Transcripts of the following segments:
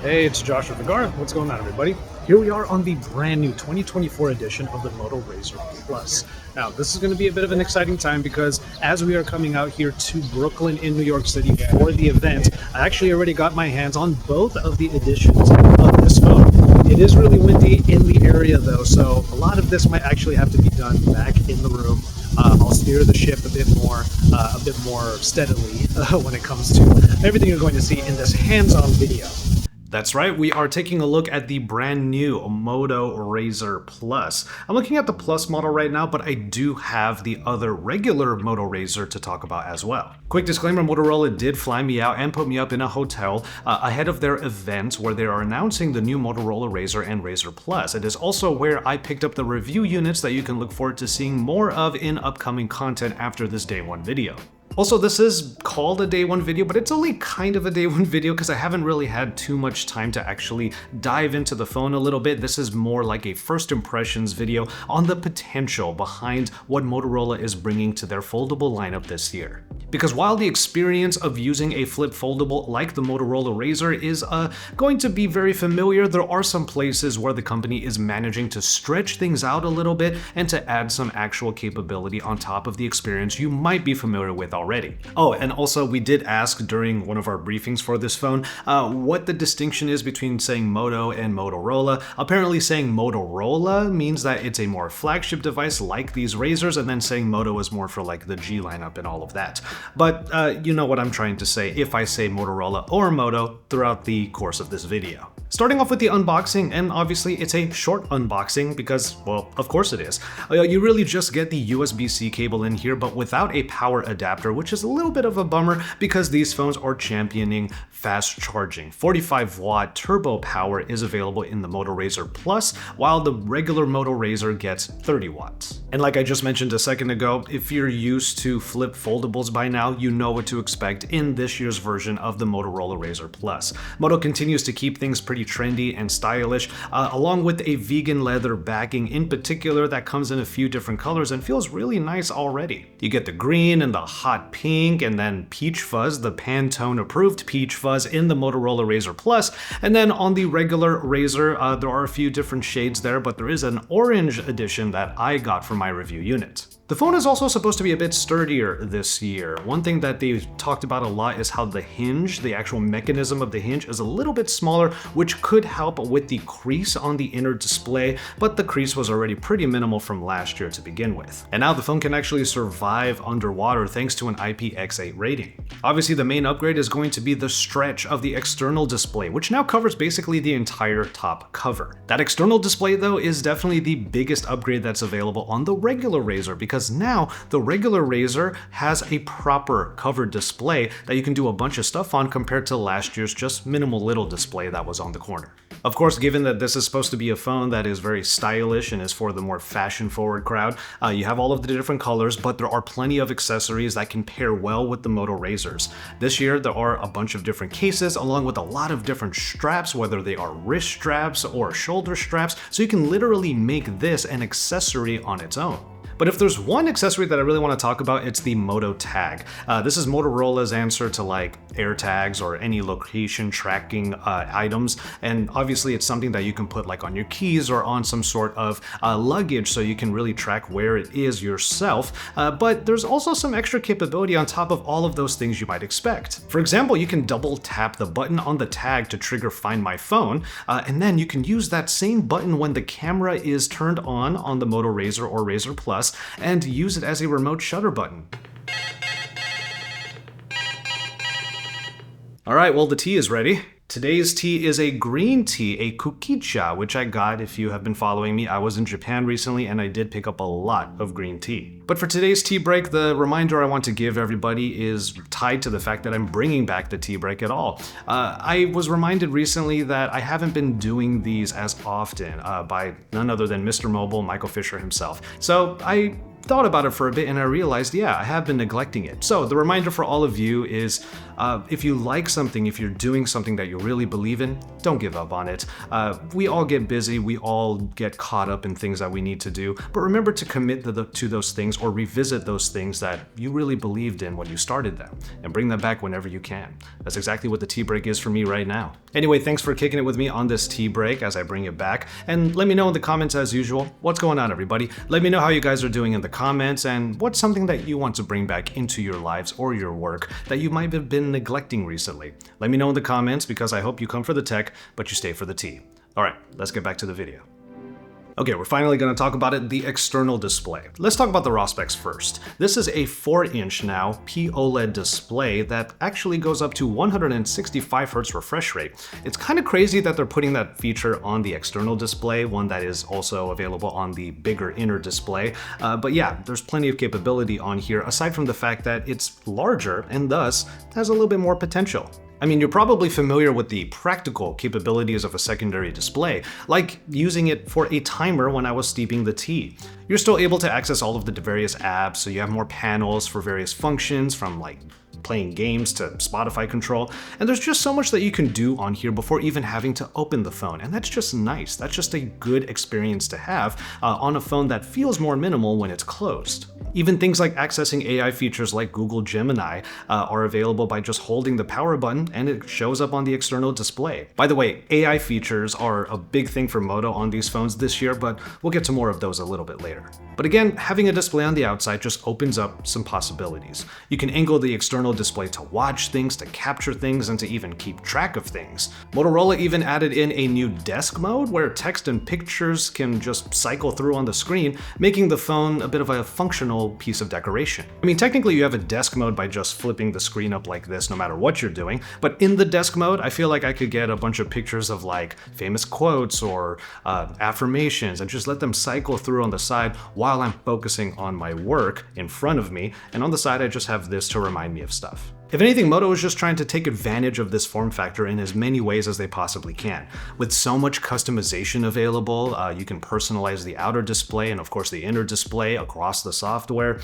Hey, it's Joshua Vergara. What's going on, everybody? Here we are on the brand new 2024 edition of the Moto Razr Plus. Now, this is going to be a bit of an exciting time because as we are coming out here to Brooklyn in New York City for the event, I actually already got my hands on both of the editions of this phone. It is really windy in the area though, so a lot of this might actually have to be done back in the room. I'll steer the ship a bit more steadily when it comes to everything you're going to see in this hands-on video. That's right, we are taking a look at the brand new Moto Razr Plus. I'm looking at the Plus model right now, but I do have the other regular Moto Razr to talk about as well. Quick disclaimer, Motorola did fly me out and put me up in a hotel ahead of their event where they are announcing the new Motorola Razr and Razr Plus. It is also where I picked up the review units that you can look forward to seeing more of in upcoming content after this day one video. Also, this is called a day one video, but it's only kind of a day one video because I haven't really had too much time to actually dive into the phone a little bit. This is more like a first impressions video on the potential behind what Motorola is bringing to their foldable lineup this year. Because while the experience of using a flip foldable like the Motorola Razr is going to be very familiar, there are some places where the company is managing to stretch things out a little bit and to add some actual capability on top of the experience you might be familiar with already. Oh, and also we did ask during one of our briefings for this phone what the distinction is between saying Moto and Motorola. Apparently saying Motorola means that it's a more flagship device like these Razrs, and then saying Moto is more for like the G lineup and all of that. But you know what I'm trying to say if I say Motorola or Moto throughout the course of this video. Starting off with the unboxing, and obviously it's a short unboxing because, well, of course it is. You really just get the USB-C cable in here, but without a power adapter, which is a little bit of a bummer because these phones are championing fast charging. 45-watt turbo power is available in the Moto Razr Plus, while the regular Moto Razr gets 30 watts. And like I just mentioned a second ago, if you're used to flip foldables by now, you know what to expect in this year's version of the Motorola Razr Plus. Moto continues to keep things pretty trendy and stylish, along with a vegan leather backing in particular that comes in a few different colors and feels really nice already. You get the green and the hot pink, and then peach fuzz, the Pantone approved peach fuzz in the Motorola Razr Plus, and then on the regular Razr there are a few different shades there, but there is an orange edition that I got for my review unit. The phone is also supposed to be a bit sturdier this year. One thing that they've talked about a lot is how the hinge, the actual mechanism of the hinge, is a little bit smaller, which could help with the crease on the inner display, but the crease was already pretty minimal from last year to begin with. And now the phone can actually survive underwater thanks to an IPX8 rating. Obviously, the main upgrade is going to be the stretch of the external display, which now covers basically the entire top cover. That external display, though, is definitely the biggest upgrade that's available on the regular Razr, because now the regular Razr has a proper covered display that you can do a bunch of stuff on compared to last year's just minimal little display that was on the corner. Of course, given that this is supposed to be a phone that is very stylish and is for the more fashion-forward crowd, you have all of the different colors, but there are plenty of accessories that can pair well with the Moto Razrs. This year, there are a bunch of different cases, along with a lot of different straps, whether they are wrist straps or shoulder straps, so you can literally make this an accessory on its own. But if there's one accessory that I really want to talk about, it's the Moto Tag. This is Motorola's answer to like AirTags or any location tracking items, and obviously it's something that you can put like on your keys or on some sort of luggage so you can really track where it is yourself, but there's also some extra capability on top of all of those things you might expect. For example, you can double tap the button on the tag to trigger Find My Phone, and then you can use that same button when the camera is turned on the Moto Razr or Razr Plus, and use it as a remote shutter button. Alright, well, the tea is ready. Today's tea is a green tea, a kukicha, which I got. If you have been following me, I was in Japan recently and I did pick up a lot of green tea. But for today's tea break, the reminder I want to give everybody is tied to the fact that I'm bringing back the tea break at all. I was reminded recently that I haven't been doing these as often by none other than Mr. Mobile, Michael Fisher himself. So I thought about it for a bit and I realized, yeah, I have been neglecting it. So the reminder for all of you is if you like something, if you're doing something that you really believe in, don't give up on it. We all get busy, we all get caught up in things that we need to do, but remember to commit to those things or revisit those things that you really believed in when you started them and bring them back whenever you can. That's exactly what the tea break is for me right now. Anyway, thanks for kicking it with me on this tea break as I bring it back, and let me know in the comments as usual, what's going on, everybody? Let me know how you guys are doing in the comments and what's something that you want to bring back into your lives or your work that you might have been neglecting recently. Let me know in the comments because I hope you come for the tech, but you stay for the tea. All right, let's get back to the video. Okay, we're finally going to talk about it, the external display. Let's talk about the raw specs first. This is a 4-inch now POLED display that actually goes up to 165 Hz refresh rate. It's kind of crazy that they're putting that feature on the external display, one that is also available on the bigger inner display. But yeah, there's plenty of capability on here, aside from the fact that it's larger and thus has a little bit more potential. I mean, you're probably familiar with the practical capabilities of a secondary display, like using it for a timer when I was steeping the tea. You're still able to access all of the various apps, so you have more panels for various functions, from like playing games to Spotify control, and there's just so much that you can do on here before even having to open the phone, and that's just nice. That's just a good experience to have on a phone that feels more minimal when it's closed. Even things like accessing AI features like Google Gemini are available by just holding the power button and it shows up on the external display. By the way, AI features are a big thing for Moto on these phones this year, but we'll get to more of those a little bit later. But again, having a display on the outside just opens up some possibilities. You can angle the external display to watch things, to capture things, and to even keep track of things. Motorola even added in a new desk mode where text and pictures can just cycle through on the screen, making the phone a bit of a functional piece of decoration. I mean, technically you have a desk mode by just flipping the screen up like this no matter what you're doing, but in the desk mode, I feel like I could get a bunch of pictures of like famous quotes or affirmations and just let them cycle through on the side while I'm focusing on my work in front of me, and on the side I just have this to remind me of stuff. If anything, Moto is just trying to take advantage of this form factor in as many ways as they possibly can. With so much customization available, you can personalize the outer display and of course the inner display across the software.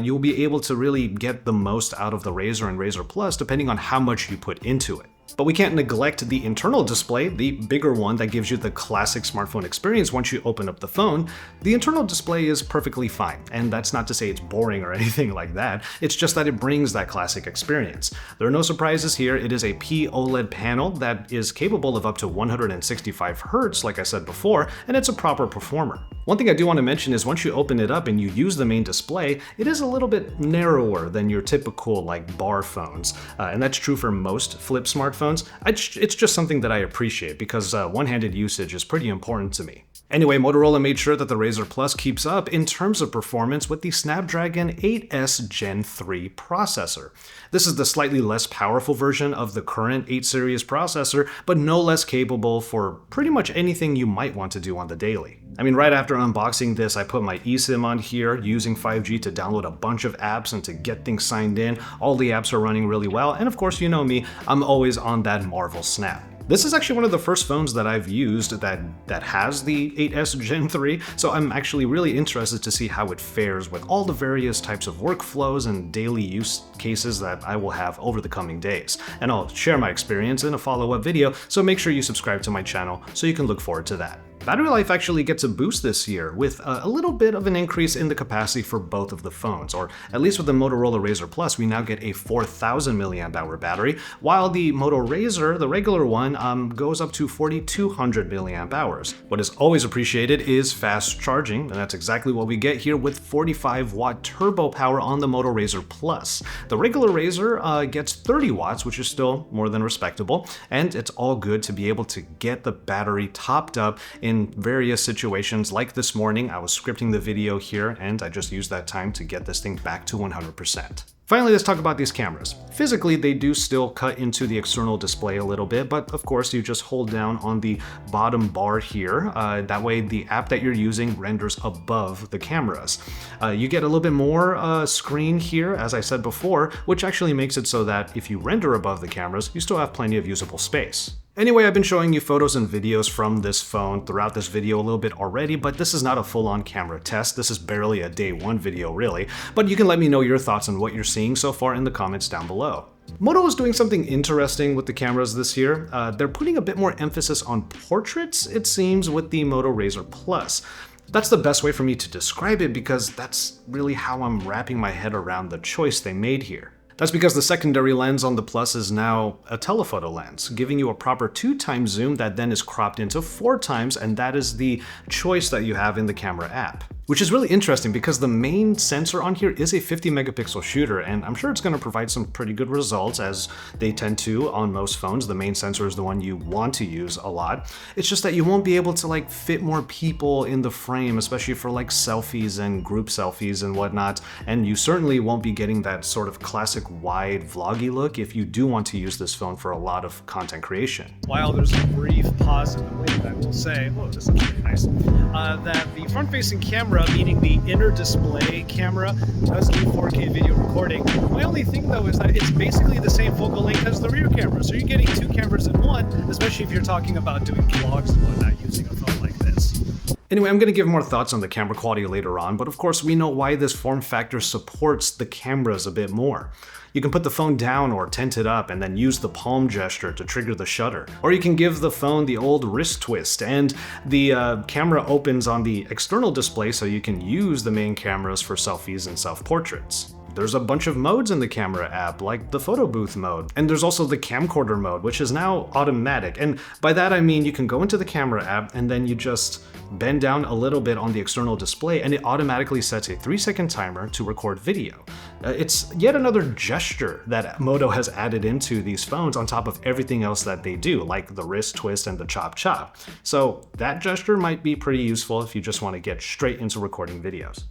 You'll be able to really get the most out of the Razr and Razr Plus depending on how much you put into it. But we can't neglect the internal display, the bigger one that gives you the classic smartphone experience once you open up the phone. The internal display is perfectly fine, and that's not to say it's boring or anything like that, it's just that it brings that classic experience. There are no surprises here, it is a POLED panel that is capable of up to 165 Hz, like I said before, and it's a proper performer. One thing I do want to mention is once you open it up and you use the main display, it is a little bit narrower than your typical like bar phones, and that's true for most flip smartphones. It's just something that I appreciate because one-handed usage is pretty important to me. Anyway, Motorola made sure that the Razr Plus keeps up in terms of performance with the Snapdragon 8S Gen 3 processor. This is the slightly less powerful version of the current 8 series processor, but no less capable for pretty much anything you might want to do on the daily. I mean, right after unboxing this, I put my eSIM on here using 5G to download a bunch of apps and to get things signed in. All the apps are running really well, and of course, you know me, I'm always on that Marvel Snap. This is actually one of the first phones that I've used that has the 8S Gen 3, so I'm actually really interested to see how it fares with all the various types of workflows and daily use cases that I will have over the coming days. And I'll share my experience in a follow-up video, so make sure you subscribe to my channel so you can look forward to that. Battery life actually gets a boost this year with a little bit of an increase in the capacity for both of the phones, or at least with the Motorola Razr Plus, we now get a 4,000 mAh battery, while the Moto Razr, the regular one, goes up to 4,200 mAh. What is always appreciated is fast charging, and that's exactly what we get here with 45-watt turbo power on the Moto Razr Plus. The regular Razr gets 30 watts, which is still more than respectable, and it's all good to be able to get the battery topped up in various situations. Like this morning, I was scripting the video here and I just used that time to get this thing back to 100%. Finally, let's talk about these cameras. Physically, they do still cut into the external display a little bit, but of course you just hold down on the bottom bar here. That way the app that you're using renders above the cameras. You get a little bit more screen here, as I said before, which actually makes it so that if you render above the cameras, you still have plenty of usable space. Anyway, I've been showing you photos and videos from this phone throughout this video a little bit already, but this is not a full-on camera test. This is barely a day one video, really. But you can let me know your thoughts on what you're seeing so far in the comments down below. Moto is doing something interesting with the cameras this year. They're putting a bit more emphasis on portraits, it seems, with the Moto Razr Plus. That's the best way for me to describe it because that's really how I'm wrapping my head around the choice they made here. That's because the secondary lens on the Plus is now a telephoto lens, giving you a proper 2x zoom that then is cropped into 4x, and that is the choice that you have in the camera app. Which is really interesting because the main sensor on here is a 50 megapixel shooter, and I'm sure it's going to provide some pretty good results as they tend to on most phones. The main sensor is the one you want to use a lot. It's just that you won't be able to fit more people in the frame, especially for selfies and group selfies and whatnot. And you certainly won't be getting that sort of classic wide vloggy look if you do want to use this phone for a lot of content creation. While there's a brief pause in the wind, I will say, oh, this is pretty nice, that the front-facing camera, meaning the inner display camera, does do 4K video recording. My only thing though is that it's basically the same focal length as the rear camera, so you're getting two cameras in one, especially if you're talking about doing vlogs and whatnot using a phone like this. Anyway, I'm going to give more thoughts on the camera quality later on, but of course we know why this form factor supports the cameras a bit more. You can put the phone down or tent it up and then use the palm gesture to trigger the shutter. Or you can give the phone the old wrist twist and the camera opens on the external display so you can use the main cameras for selfies and self-portraits. There's a bunch of modes in the camera app, like the photo booth mode. And there's also the camcorder mode, which is now automatic. And by that I mean you can go into the camera app and then you just bend down a little bit on the external display and it automatically sets a 3-second timer to record video. It's yet another gesture that Moto has added into these phones on top of everything else that they do, like the wrist twist and the chop chop. So that gesture might be pretty useful if you just want to get straight into recording videos.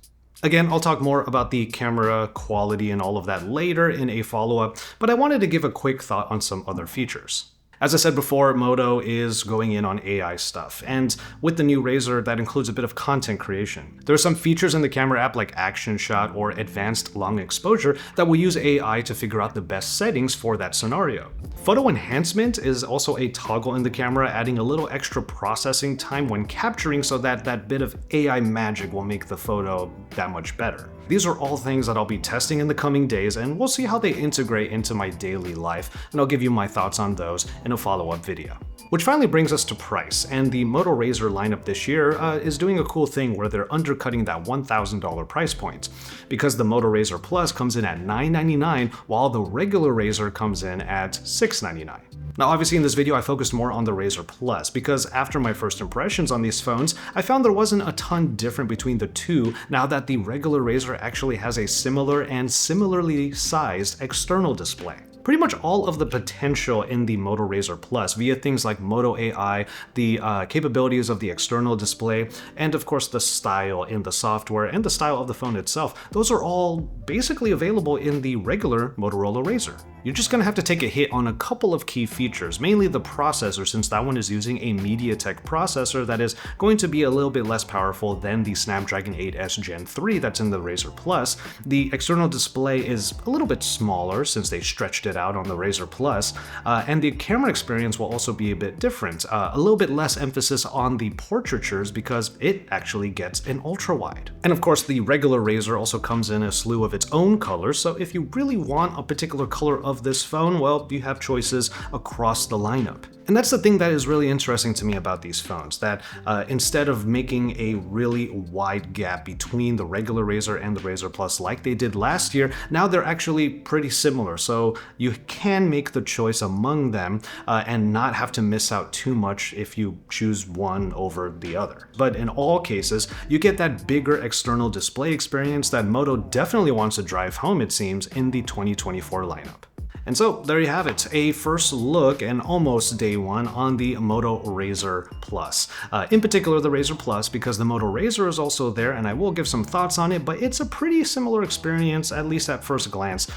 Again, I'll talk more about the camera quality and all of that later in a follow-up, but I wanted to give a quick thought on some other features. As I said before, Moto is going in on AI stuff, and with the new Razr, that includes a bit of content creation. There are some features in the camera app like Action Shot or Advanced Long Exposure that will use AI to figure out the best settings for that scenario. Photo enhancement is also a toggle in the camera, adding a little extra processing time when capturing so that that bit of AI magic will make the photo that much better. These are all things that I'll be testing in the coming days, and we'll see how they integrate into my daily life, and I'll give you my thoughts on those in a follow-up video. Which finally brings us to price, and the Moto Razr lineup this year is doing a cool thing where they're undercutting that $1,000 price point, because the Moto Razr Plus comes in at $999 while the regular Razr comes in at $699. Now obviously in this video I focused more on the Razr Plus because after my first impressions on these phones, I found there wasn't a ton different between the two now that the regular Razr actually has a similar and similarly sized external display. Pretty much all of the potential in the Moto Razr Plus via things like Moto AI, the capabilities of the external display, and of course the style in the software and the style of the phone itself, those are all basically available in the regular Motorola Razr. You're just gonna have to take a hit on a couple of key features, mainly the processor, since that one is using a MediaTek processor that is going to be a little bit less powerful than the Snapdragon 8S Gen 3 that's in the Razr Plus. The external display is a little bit smaller since they stretched it out on the Razr Plus, and the camera experience will also be a bit different. A little bit less emphasis on the portraitures because it actually gets an ultra wide. And of course the regular Razr also comes in a slew of its own colors, so if you really want a particular color of this phone, well, you have choices across the lineup. And that's the thing that is really interesting to me about these phones, that instead of making a really wide gap between the regular Razr and the Razr Plus like they did last year, now they're actually pretty similar. So you can make the choice among them and not have to miss out too much if you choose one over the other. But in all cases, you get that bigger external display experience that Moto definitely wants to drive home, it seems, in the 2024 lineup. And so there you have it, a first look and almost day one on the Moto Razr Plus. In particular the Razr Plus because the Moto Razr is also there and I will give some thoughts on it, but it's a pretty similar experience, at least at first glance,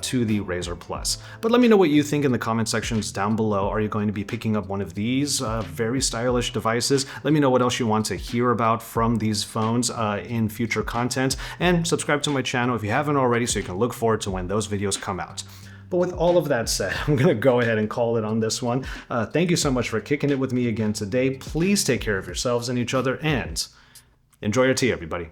to the Razr Plus. But let me know what you think in the comment sections down below. Are you going to be picking up one of these very stylish devices? Let me know what else you want to hear about from these phones in future content, and subscribe to my channel if you haven't already so you can look forward to when those videos come out. But with all of that said, I'm going to go ahead and call it on this one. Thank you so much for kicking it with me again today. Please take care of yourselves and each other, and enjoy your tea, everybody.